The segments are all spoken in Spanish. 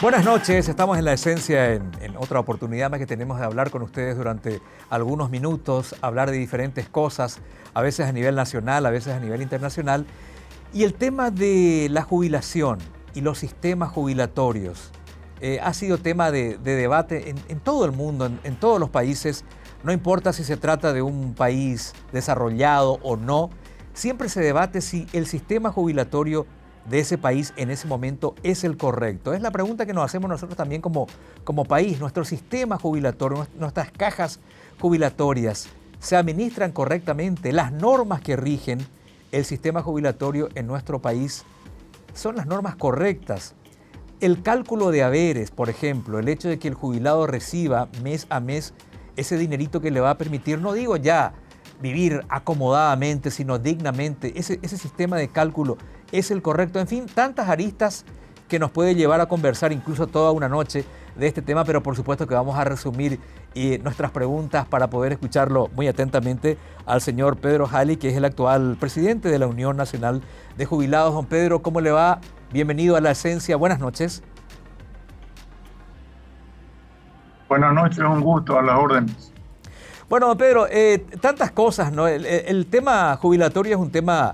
Buenas noches, estamos en La Esencia en otra oportunidad más que tenemos de hablar con ustedes durante algunos minutos, hablar de diferentes cosas, a veces a nivel nacional, a veces a nivel internacional. Y el tema de la jubilación y los sistemas jubilatorios ha sido tema de debate en todo el mundo, en todos los países. No importa si se trata de un país desarrollado o no, siempre se debate si el sistema jubilatorio de ese país en ese momento es el correcto. Es la pregunta que nos hacemos nosotros también como país. Nuestro sistema jubilatorio, nuestras cajas jubilatorias, ¿se administran correctamente? Las normas que rigen el sistema jubilatorio en nuestro país son las normas correctas. El cálculo de haberes, por ejemplo, el hecho de que el jubilado reciba mes a mes ese dinerito que le va a permitir, no digo ya vivir acomodadamente, sino dignamente, ese sistema de cálculo es el correcto. En fin, tantas aristas que nos puede llevar a conversar incluso toda una noche de este tema, pero por supuesto que vamos a resumir nuestras preguntas para poder escucharlo muy atentamente al señor Pedro Jali, que es el actual presidente de la Unión Nacional de Jubilados. Don Pedro, ¿cómo le va? Bienvenido a La Esencia, buenas noches. Buenas noches, un gusto, a las órdenes. Bueno, don Pedro, tantas cosas, ¿no? El tema jubilatorio es un tema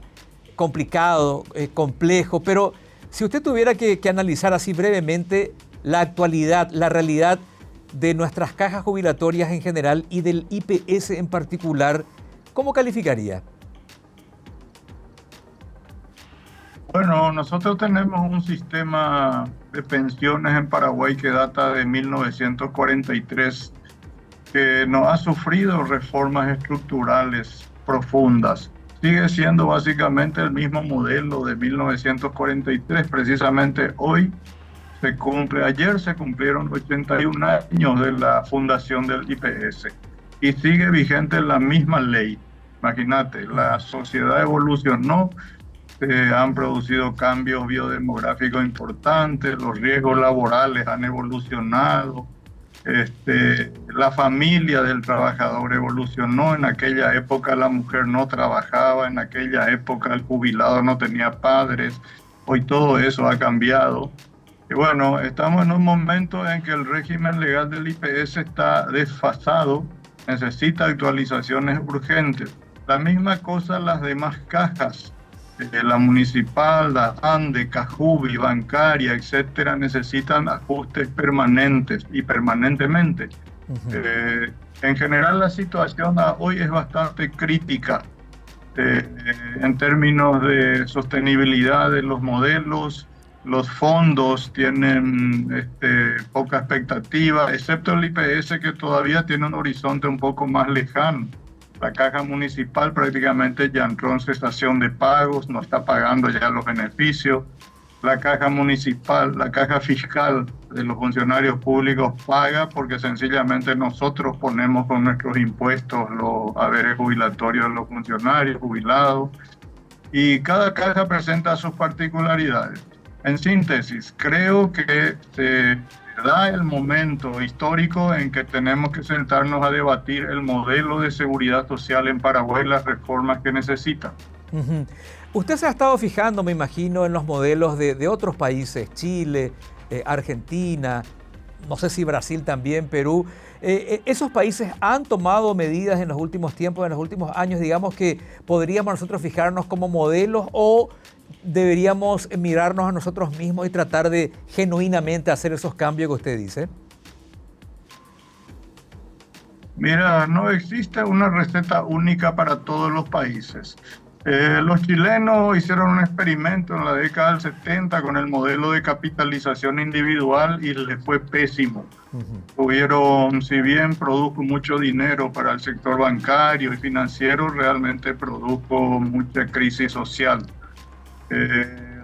complicado, complejo, pero si usted tuviera que analizar así brevemente la actualidad, la realidad de nuestras cajas jubilatorias en general y del IPS en particular, ¿cómo calificaría? Bueno, nosotros tenemos un sistema de pensiones en Paraguay que data de 1943, que no ha sufrido reformas estructurales profundas. Sigue siendo básicamente el mismo modelo de 1943. Precisamente hoy ayer se cumplieron 81 años de la fundación del IPS y sigue vigente la misma ley. Imagínate, la sociedad evolucionó, se han producido cambios biodemográficos importantes, los riesgos laborales han evolucionado. La familia del trabajador evolucionó. En aquella época la mujer no trabajaba, en aquella época el jubilado no tenía padres. Hoy todo eso ha cambiado. Y bueno, estamos en un momento en que el régimen legal del IPS está desfasado, necesita actualizaciones urgentes. La misma cosa las demás cajas, la municipal, la ANDE, Cajubi, bancaria, etcétera, necesitan ajustes permanentes y permanentemente. En general la situación hoy es bastante crítica en términos de sostenibilidad de los modelos. Los fondos tienen poca expectativa, excepto el IPS, que todavía tiene un horizonte un poco más lejano. La caja municipal prácticamente ya entró en cesación de pagos, no está pagando ya los beneficios. La caja municipal, la caja fiscal de los funcionarios públicos paga porque sencillamente nosotros ponemos con nuestros impuestos los haberes jubilatorios de los funcionarios jubilados, y cada caja presenta sus particularidades. En síntesis, creo que se da el momento histórico en que tenemos que sentarnos a debatir el modelo de seguridad social en Paraguay, las reformas que necesita. Usted se ha estado fijando, me imagino, en los modelos de otros países, Chile, Argentina, no sé si Brasil también, Perú. Esos países han tomado medidas en los últimos tiempos, en los últimos años, digamos, que podríamos nosotros fijarnos como modelos, o deberíamos mirarnos a nosotros mismos y tratar de genuinamente hacer esos cambios que usted dice. Mira, no existe una receta única para todos los países. Los chilenos hicieron un experimento en la década del 70 con el modelo de capitalización individual y les fue pésimo. Tuvieron, si bien produjo mucho dinero para el sector bancario y financiero, realmente produjo mucha crisis social.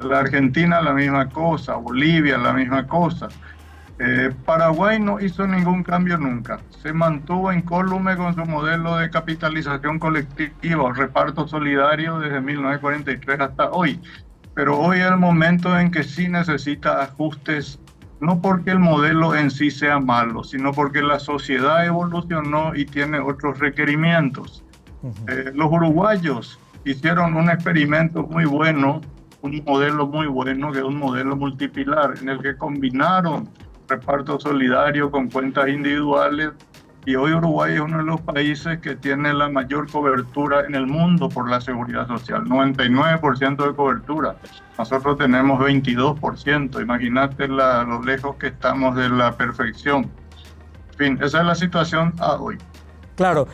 La Argentina la misma cosa, Bolivia la misma cosa. Paraguay no hizo ningún cambio nunca, se mantuvo incólume con su modelo de capitalización colectiva o reparto solidario desde 1943 hasta hoy, pero hoy es el momento en que sí necesita ajustes, no porque el modelo en sí sea malo, sino porque la sociedad evolucionó y tiene otros requerimientos. Los uruguayos hicieron un experimento muy bueno un modelo muy bueno, que es un modelo multipilar, en el que combinaron reparto solidario con cuentas individuales, y hoy Uruguay es uno de los países que tiene la mayor cobertura en el mundo por la seguridad social, 99% de cobertura. Nosotros tenemos 22%, imagínate lo lejos que estamos de la perfección. En fin, esa es la situación a hoy. Claro,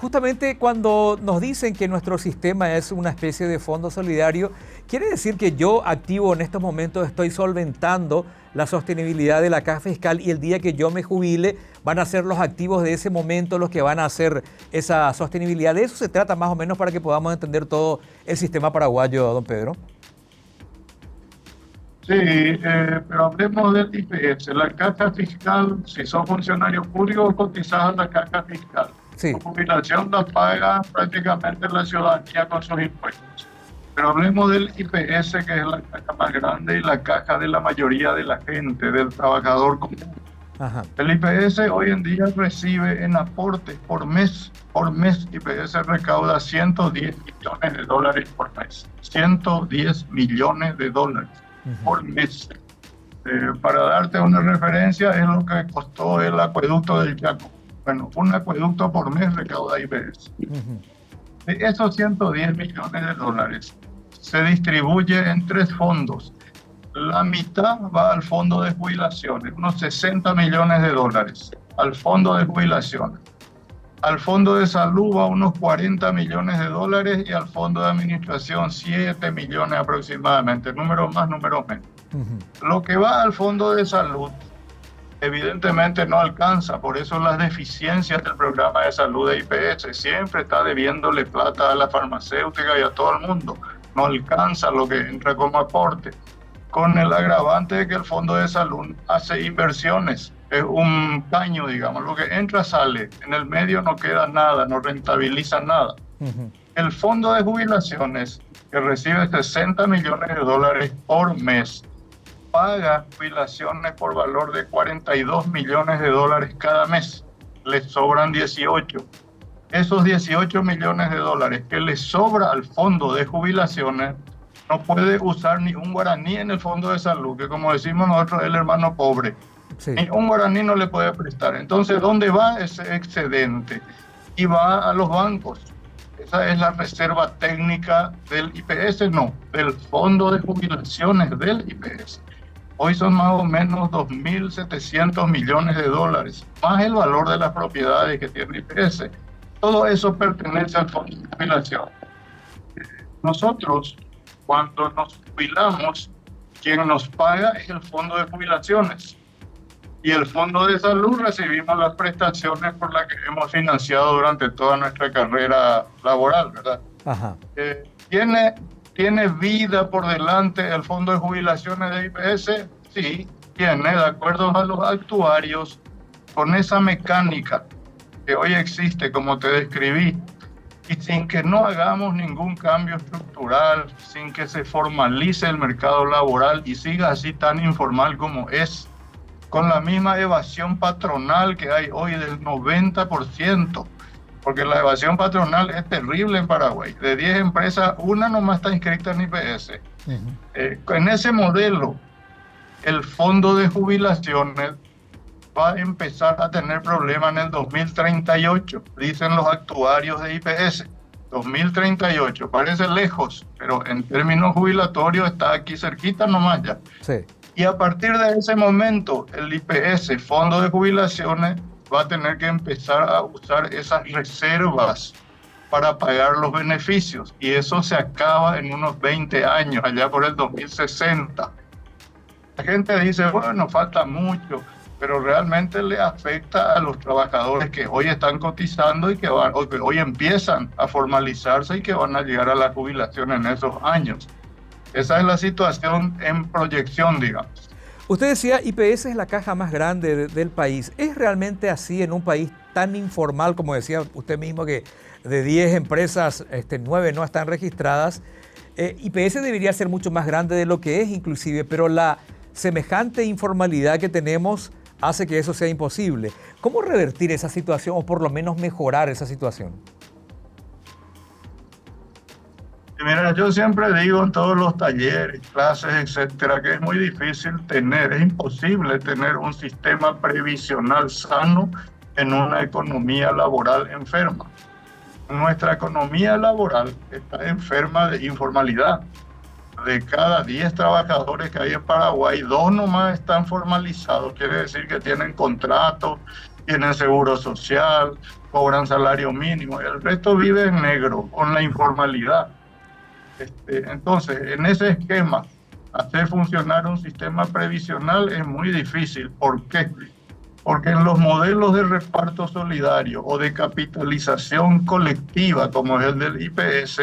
justamente cuando nos dicen que nuestro sistema es una especie de fondo solidario, quiere decir que yo activo en estos momentos estoy solventando la sostenibilidad de la caja fiscal, y el día que yo me jubile van a ser los activos de ese momento los que van a hacer esa sostenibilidad. De eso se trata más o menos, para que podamos entender todo el sistema paraguayo, don Pedro. Sí, pero hablemos del IPS. La caja fiscal, si sos funcionario público, cotizás a la caja fiscal. Sí. Tu jubilación la paga prácticamente la ciudadanía con sus impuestos. Pero hablemos del IPS, que es la caja más grande y la caja de la mayoría de la gente, del trabajador común. Ajá. El IPS hoy en día recibe en aportes por mes. Por mes, IPS recauda 110 millones de dólares por mes. 110 millones de dólares por mes. Para darte una referencia, es lo que costó el acueducto del Chaco. Bueno, un acueducto por mes recauda IPS. De esos 110 millones de dólares, se distribuye en 3 fondos. La mitad va al fondo de jubilaciones, unos 60 millones de dólares, al fondo de jubilaciones. Al fondo de salud va unos 40 millones de dólares, y al fondo de administración 7 millones aproximadamente, números más, números menos. Lo que va al fondo de salud evidentemente no alcanza, por eso las deficiencias del programa de salud de IPS. Siempre está debiéndole plata a la farmacéutica y a todo el mundo, no alcanza lo que entra como aporte, con el agravante de que el fondo de salud hace inversiones, es un caño, digamos, lo que entra sale, en el medio no queda nada, no rentabiliza nada. El fondo de jubilaciones, que recibe 60 millones de dólares por mes, paga jubilaciones por valor de 42 millones de dólares cada mes, le sobran 18. Esos 18 millones de dólares que le sobra al fondo de jubilaciones, no puede usar ni un guaraní en el fondo de salud, que como decimos nosotros es el hermano pobre. Sí. Ni un guaraní no le puede prestar. Entonces, ¿dónde va ese excedente? Y va a los bancos. Esa es la reserva técnica del IPS, no, del fondo de jubilaciones del IPS. Hoy son más o menos 2.700 millones de dólares, más el valor de las propiedades que tiene IPS. Todo eso pertenece al fondo de jubilación. Nosotros, cuando nos jubilamos, quien nos paga es el fondo de jubilaciones. Y el fondo de salud recibimos las prestaciones por las que hemos financiado durante toda nuestra carrera laboral, ¿verdad? Ajá. ¿Tiene vida por delante el fondo de jubilaciones de IPS? Sí, tiene, de acuerdo a los actuarios, con esa mecánica que hoy existe, como te describí, y sin que no hagamos ningún cambio estructural, sin que se formalice el mercado laboral y siga así tan informal como es, con la misma evasión patronal que hay hoy del 90%, porque la evasión patronal es terrible en Paraguay. De 10 empresas, una nomás está inscrita en IPS. En ese modelo, el fondo de jubilaciones va a empezar a tener problemas en el 2038, dicen los actuarios de IPS. 2038, parece lejos, pero en términos jubilatorios está aquí cerquita nomás ya. Sí. Y a partir de ese momento, el IPS, Fondo de Jubilaciones, va a tener que empezar a usar esas reservas para pagar los beneficios. Y eso se acaba en unos 20 años, allá por el 2060. La gente dice, bueno, falta mucho, pero realmente le afecta a los trabajadores que hoy están cotizando y que hoy empiezan a formalizarse y que van a llegar a la jubilación en esos años. Esa es la situación en proyección, digamos. Usted decía, IPS es la caja más grande del país. ¿Es realmente así en un país tan informal, como decía usted mismo, que de 10 empresas, 9 no están registradas? IPS debería ser mucho más grande de lo que es inclusive, pero la semejante informalidad que tenemos hace que eso sea imposible. ¿Cómo revertir esa situación o por lo menos mejorar esa situación? Y mira, yo siempre digo en todos los talleres, clases, etcétera, que es muy difícil tener, es imposible tener un sistema previsional sano en una economía laboral enferma. Nuestra economía laboral está enferma de informalidad. De cada 10 trabajadores que hay en Paraguay, 2 nomás están formalizados. Quiere decir que tienen contrato, tienen seguro social, cobran salario mínimo. El resto vive en negro, con la informalidad. Entonces, en ese esquema, hacer funcionar un sistema previsional es muy difícil. ¿Por qué? Porque en los modelos de reparto solidario o de capitalización colectiva, como es el del IPS,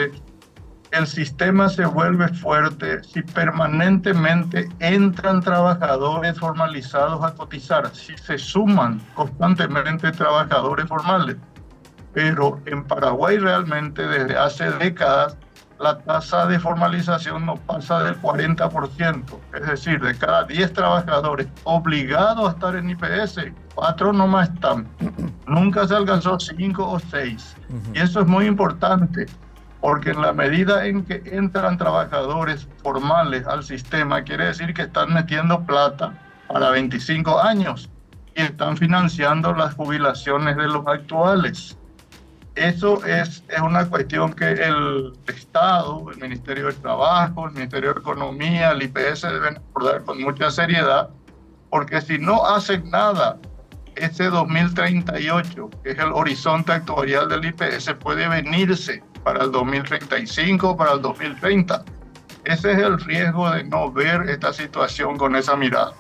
el sistema se vuelve fuerte si permanentemente entran trabajadores formalizados a cotizar, si se suman constantemente trabajadores formales. Pero en Paraguay realmente desde hace décadas la tasa de formalización no pasa del 40%, es decir, de cada 10 trabajadores obligados a estar en IPS, 4 nomás están. Nunca se alcanzó 5 o 6. Y eso es muy importante, porque en la medida en que entran trabajadores formales al sistema, quiere decir que están metiendo plata para 25 años y están financiando las jubilaciones de los actuales. Eso es una cuestión que el Estado, el Ministerio de Trabajo, el Ministerio de Economía, el IPS deben abordar con mucha seriedad, porque si no hacen nada, ese 2038, que es el horizonte actuarial del IPS, puede venirse para el 2035, para el 2030. Ese es el riesgo de no ver esta situación con esa mirada.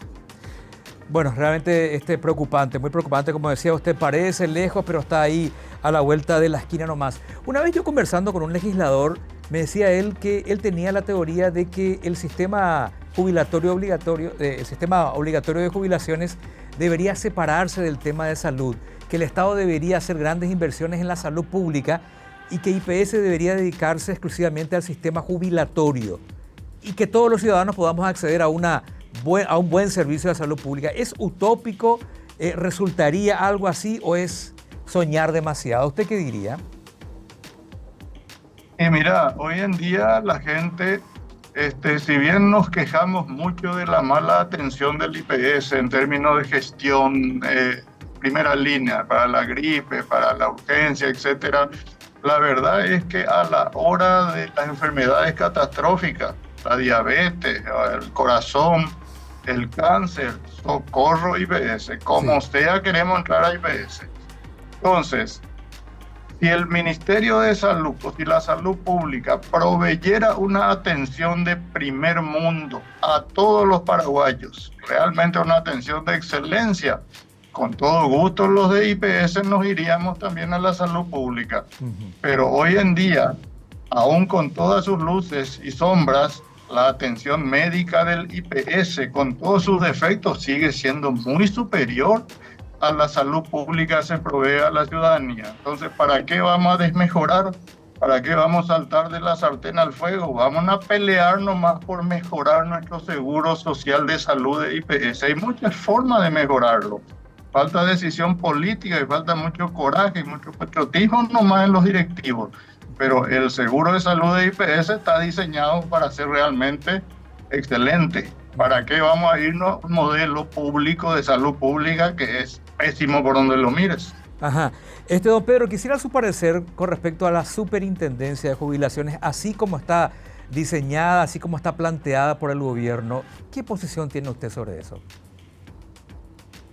Bueno, realmente preocupante, muy preocupante, como decía usted, parece lejos, pero está ahí a la vuelta de la esquina nomás. Una vez yo conversando con un legislador, me decía él que él tenía la teoría de que el sistema jubilatorio obligatorio, el sistema obligatorio de jubilaciones debería separarse del tema de salud, que el Estado debería hacer grandes inversiones en la salud pública y que IPS debería dedicarse exclusivamente al sistema jubilatorio y que todos los ciudadanos podamos acceder a un buen servicio de salud pública. ¿Es utópico? ¿Resultaría algo así o es soñar demasiado? ¿Usted qué diría? Y mira, hoy en día la gente, si bien nos quejamos mucho de la mala atención del IPS en términos de gestión, primera línea, para la gripe, para la urgencia, etcétera, la verdad es que a la hora de las enfermedades catastróficas, la diabetes, el corazón, el cáncer, socorro IPS, como sea queremos entrar a IPS. Entonces, si el Ministerio de Salud o si la salud pública proveyera una atención de primer mundo a todos los paraguayos, realmente una atención de excelencia, con todo gusto los de IPS nos iríamos también a la salud pública. Pero hoy en día, aún con todas sus luces y sombras, la atención médica del IPS, con todos sus defectos, sigue siendo muy superior a la salud pública que se provee a la ciudadanía. Entonces, ¿para qué vamos a desmejorar? ¿Para qué vamos a saltar de la sartén al fuego? Vamos a pelear nomás por mejorar nuestro seguro social de salud de IPS. Hay muchas formas de mejorarlo. Falta decisión política y falta mucho coraje y mucho patriotismo nomás en los directivos. Pero el seguro de salud de IPS está diseñado para ser realmente excelente. ¿Para qué vamos a irnos a un modelo público de salud pública que es pésimo por donde lo mires? Ajá. Don Pedro, quisiera su parecer con respecto a la superintendencia de jubilaciones, así como está diseñada, así como está planteada por el gobierno. ¿Qué posición tiene usted sobre eso?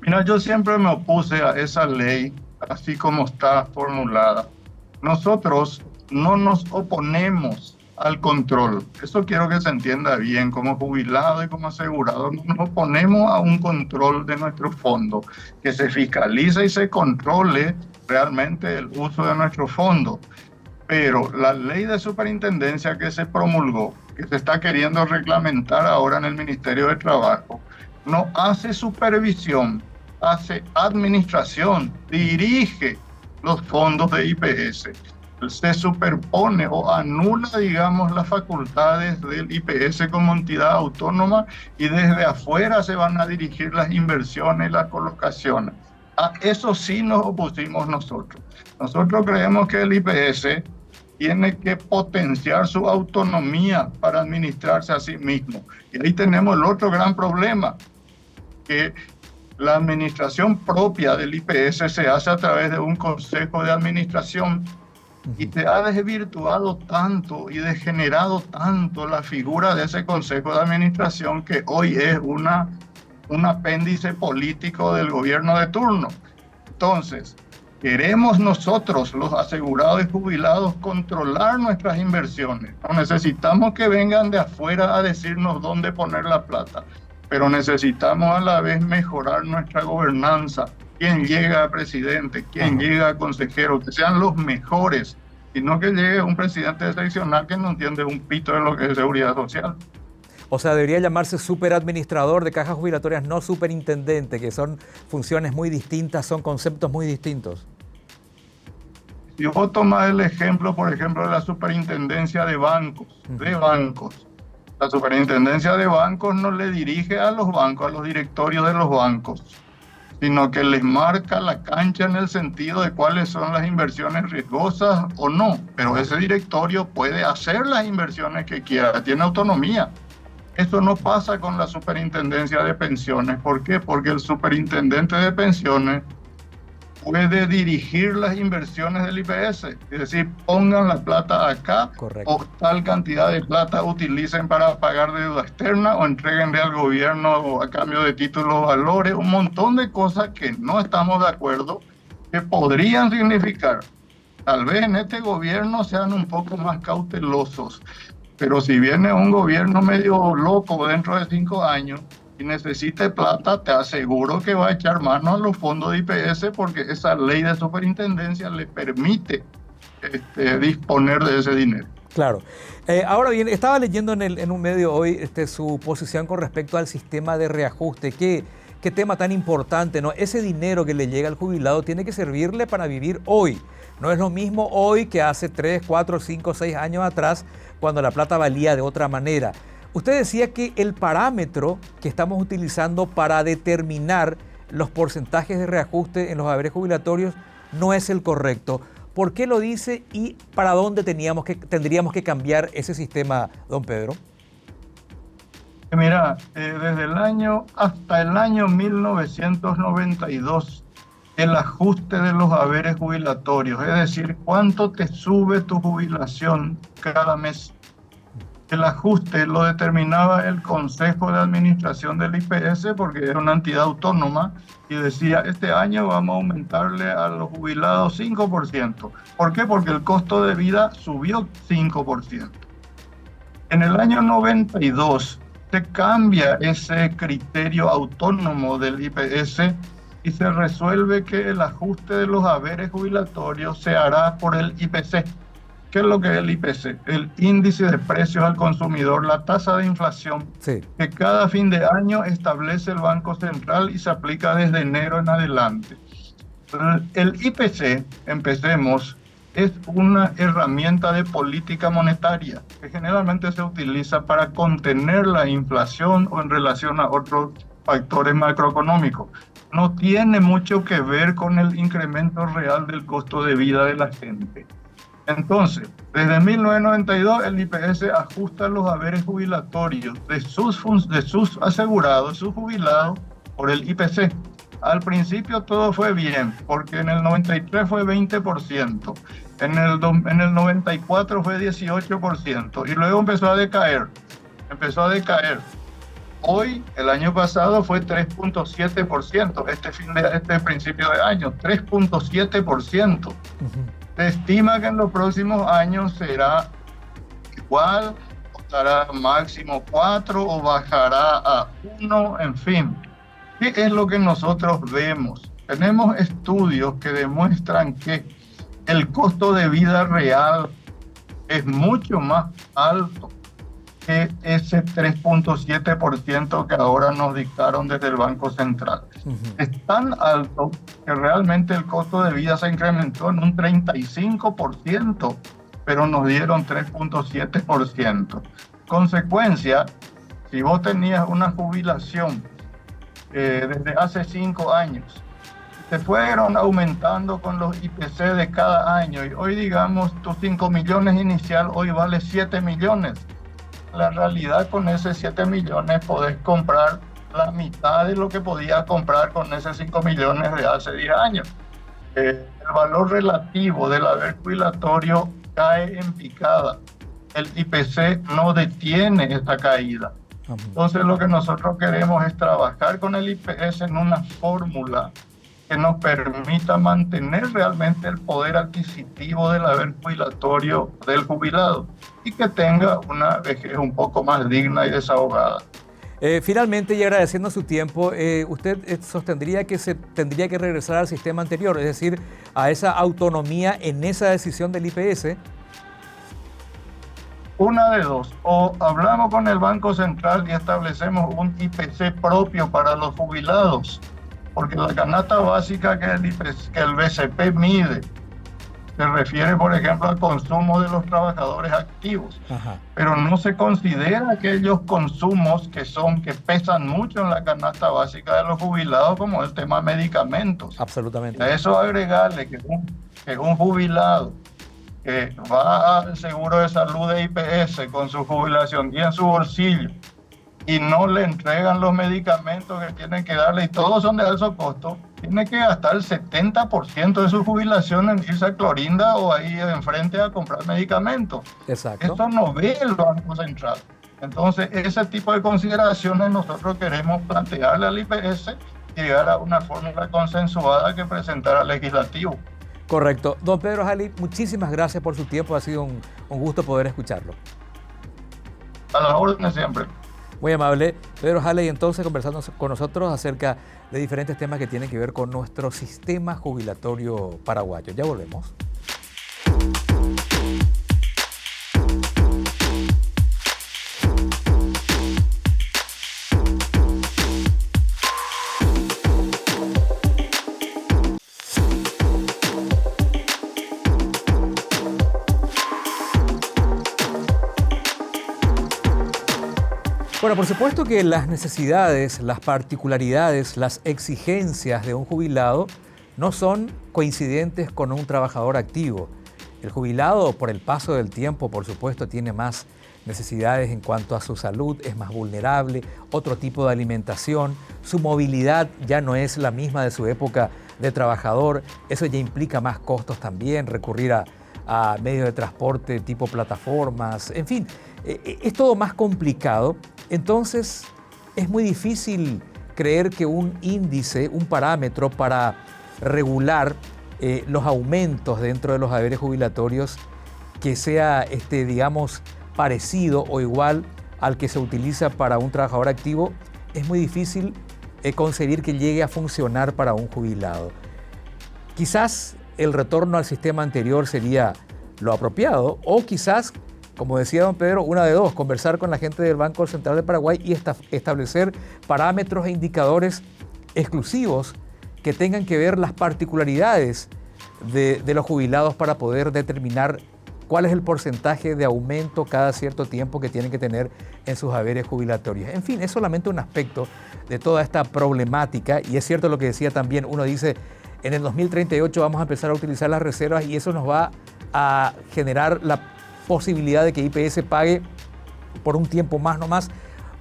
Mira, yo siempre me opuse a esa ley, así como está formulada. Nosotros no nos oponemos al control. Eso quiero que se entienda bien. Como jubilado y como asegurado, no nos oponemos a un control de nuestro fondo, que se fiscalice y se controle realmente el uso de nuestro fondo. Pero la ley de superintendencia que se promulgó, que se está queriendo reglamentar ahora en el Ministerio de Trabajo, no hace supervisión, hace administración, dirige los fondos de IPS. Se superpone o anula, digamos, las facultades del IPS como entidad autónoma y desde afuera se van a dirigir las inversiones y las colocaciones. A eso sí nos opusimos nosotros. Nosotros creemos que el IPS tiene que potenciar su autonomía para administrarse a sí mismo. Y ahí tenemos el otro gran problema, que la administración propia del IPS se hace a través de un consejo de administración y se ha desvirtuado tanto y degenerado tanto la figura de ese consejo de administración que hoy es un apéndice político del gobierno de turno. Entonces, queremos nosotros, los asegurados y jubilados, controlar nuestras inversiones. No necesitamos que vengan de afuera a decirnos dónde poner la plata, pero necesitamos a la vez mejorar nuestra gobernanza. Quién llega a presidente, quién llega a consejero, que sean los mejores, y no que llegue un presidente excepcional que no entiende un pito de lo que es seguridad social. O sea, debería llamarse superadministrador de cajas jubilatorias, no superintendente, que son funciones muy distintas, son conceptos muy distintos. Si vos tomás el ejemplo, por ejemplo, de la superintendencia de bancos, la superintendencia de bancos no le dirige a los bancos, a los directorios de los bancos, sino que les marca la cancha en el sentido de cuáles son las inversiones riesgosas o no. Pero ese directorio puede hacer las inversiones que quiera, tiene autonomía. Eso no pasa con la superintendencia de pensiones. ¿Por qué? Porque el superintendente de pensiones puede dirigir las inversiones del IPS, es decir, pongan la plata acá. Correcto. O tal cantidad de plata utilicen para pagar deuda externa o entreguenle al gobierno a cambio de títulos, valores, un montón de cosas que no estamos de acuerdo, que podrían significar, tal vez en este gobierno sean un poco más cautelosos, pero si viene un gobierno medio loco dentro de 5 años, y necesite plata, te aseguro que va a echar mano a los fondos de IPS porque esa ley de superintendencia le permite disponer de ese dinero. Claro. Ahora bien, estaba leyendo en un medio hoy su posición con respecto al sistema de reajuste. ¿Qué tema tan importante, ¿no? Ese dinero que le llega al jubilado tiene que servirle para vivir hoy. No es lo mismo hoy que hace 3, 4, 5, 6 años atrás, cuando la plata valía de otra manera. Usted decía que el parámetro que estamos utilizando para determinar los porcentajes de reajuste en los haberes jubilatorios no es el correcto. ¿Por qué lo dice y para dónde tendríamos que cambiar ese sistema, don Pedro? Mira, hasta el año 1992, el ajuste de los haberes jubilatorios, es decir, cuánto te sube tu jubilación cada mes, el ajuste lo determinaba el Consejo de Administración del IPS porque era una entidad autónoma y decía, este año vamos a aumentarle a los jubilados 5%. ¿Por qué? Porque el costo de vida subió 5%. En el año 92 se cambia ese criterio autónomo del IPS y se resuelve que el ajuste de los haberes jubilatorios se hará por el IPC. ¿Qué es lo que es el IPC? El índice de precios al consumidor, la tasa de inflación, sí, que cada fin de año establece el Banco Central y se aplica desde enero en adelante. El IPC, empecemos, es una herramienta de política monetaria que generalmente se utiliza para contener la inflación o en relación a otros factores macroeconómicos. No tiene mucho que ver con el incremento real del costo de vida de la gente. Entonces, desde 1992 el IPS ajusta los haberes jubilatorios de sus asegurados, sus jubilados, por el IPC. Al principio todo fue bien, porque en el 93 fue 20%, en el 94 fue 18%, y luego empezó a decaer. Hoy, el año pasado fue 3.7%, este principio de año, 3.7%. Uh-huh. Se estima que en los próximos años será igual, o estará máximo 4 o bajará a 1, en fin. ¿Qué es lo que nosotros vemos? Tenemos estudios que demuestran que el costo de vida real es mucho más alto que ese 3.7% que ahora nos dictaron desde el Banco Central. Uh-huh. Es tan alto que realmente el costo de vida se incrementó en un 35%, pero nos dieron 3.7%. Consecuencia, si vos tenías una jubilación desde hace 5 años, se fueron aumentando con los IPC de cada año. Y hoy, digamos, tus 5 millones inicial hoy vale 7 millones. La realidad, con esos 7 millones podés comprar la mitad de lo que podías comprar con esos 5 millones de hace 10 años. El valor relativo del haber jubilatorio cae en picada. El IPC no detiene esta caída. Entonces lo que nosotros queremos es trabajar con el IPS en una fórmula que nos permita mantener realmente el poder adquisitivo del haber jubilatorio del jubilado y que tenga una vejez un poco más digna y desahogada. Finalmente, y agradeciendo su tiempo, ¿usted sostendría que se tendría que regresar al sistema anterior, es decir, a esa autonomía en esa decisión del IPS? Una de dos, o hablamos con el Banco Central y establecemos un IPC propio para los jubilados, porque la canasta básica que el BCP mide se refiere, por ejemplo, al consumo de los trabajadores activos. Ajá. Pero no se considera aquellos consumos que pesan mucho en la canasta básica de los jubilados, como el tema medicamentos. Absolutamente. A eso agregarle que un jubilado que va al seguro de salud de IPS con su jubilación y en su bolsillo y no le entregan los medicamentos que tienen que darle y todos son de alto costo, tiene que gastar el 70% de su jubilación en irse a Clorinda o ahí enfrente a comprar medicamentos. Exacto. Eso no ve el Banco Central. Entonces, ese tipo de consideraciones nosotros queremos plantearle al IPS y llegar a una fórmula consensuada que presentar al legislativo. Correcto. Don Pedro Jali, muchísimas gracias por su tiempo. Ha sido un gusto poder escucharlo. A las órdenes siempre. Muy amable. Pedro Jali, entonces conversando con nosotros acerca de diferentes temas que tienen que ver con nuestro sistema jubilatorio paraguayo. Ya volvemos. Bueno, por supuesto que las necesidades, las particularidades, las exigencias de un jubilado no son coincidentes con un trabajador activo. El jubilado, por el paso del tiempo, por supuesto, tiene más necesidades en cuanto a su salud, es más vulnerable, otro tipo de alimentación, su movilidad ya no es la misma de su época de trabajador, eso ya implica más costos también, recurrir a medios de transporte tipo plataformas, en fin, es todo más complicado. Entonces, es muy difícil creer que un índice, un parámetro para regular los aumentos dentro de los haberes jubilatorios que sea, digamos, parecido o igual al que se utiliza para un trabajador activo, es muy difícil concebir que llegue a funcionar para un jubilado. Quizás el retorno al sistema anterior sería lo apropiado, o quizás, como decía don Pedro, una de dos, conversar con la gente del Banco Central de Paraguay y establecer parámetros e indicadores exclusivos que tengan que ver las particularidades de los jubilados para poder determinar cuál es el porcentaje de aumento cada cierto tiempo que tienen que tener en sus haberes jubilatorios. En fin, es solamente un aspecto de toda esta problemática, y es cierto lo que decía también, uno dice, en el 2038 vamos a empezar a utilizar las reservas y eso nos va a generar la posibilidad de que IPS pague por un tiempo más nomás.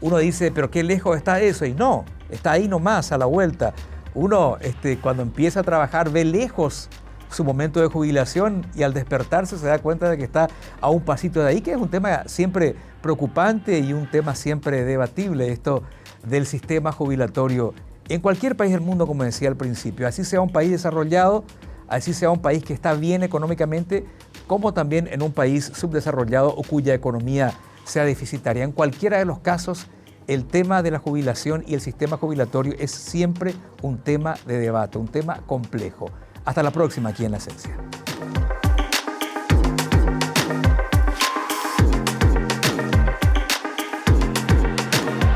Uno dice, pero qué lejos está eso, y no, está ahí nomás a la vuelta. Uno cuando empieza a trabajar ve lejos su momento de jubilación y al despertarse se da cuenta de que está a un pasito de ahí, que es un tema siempre preocupante y un tema siempre debatible, esto del sistema jubilatorio en cualquier país del mundo, como decía al principio, así sea un país desarrollado, así sea un país que está bien económicamente, como también en un país subdesarrollado o cuya economía sea deficitaria. En cualquiera de los casos, el tema de la jubilación y el sistema jubilatorio es siempre un tema de debate, un tema complejo. Hasta la próxima aquí en La Esencia.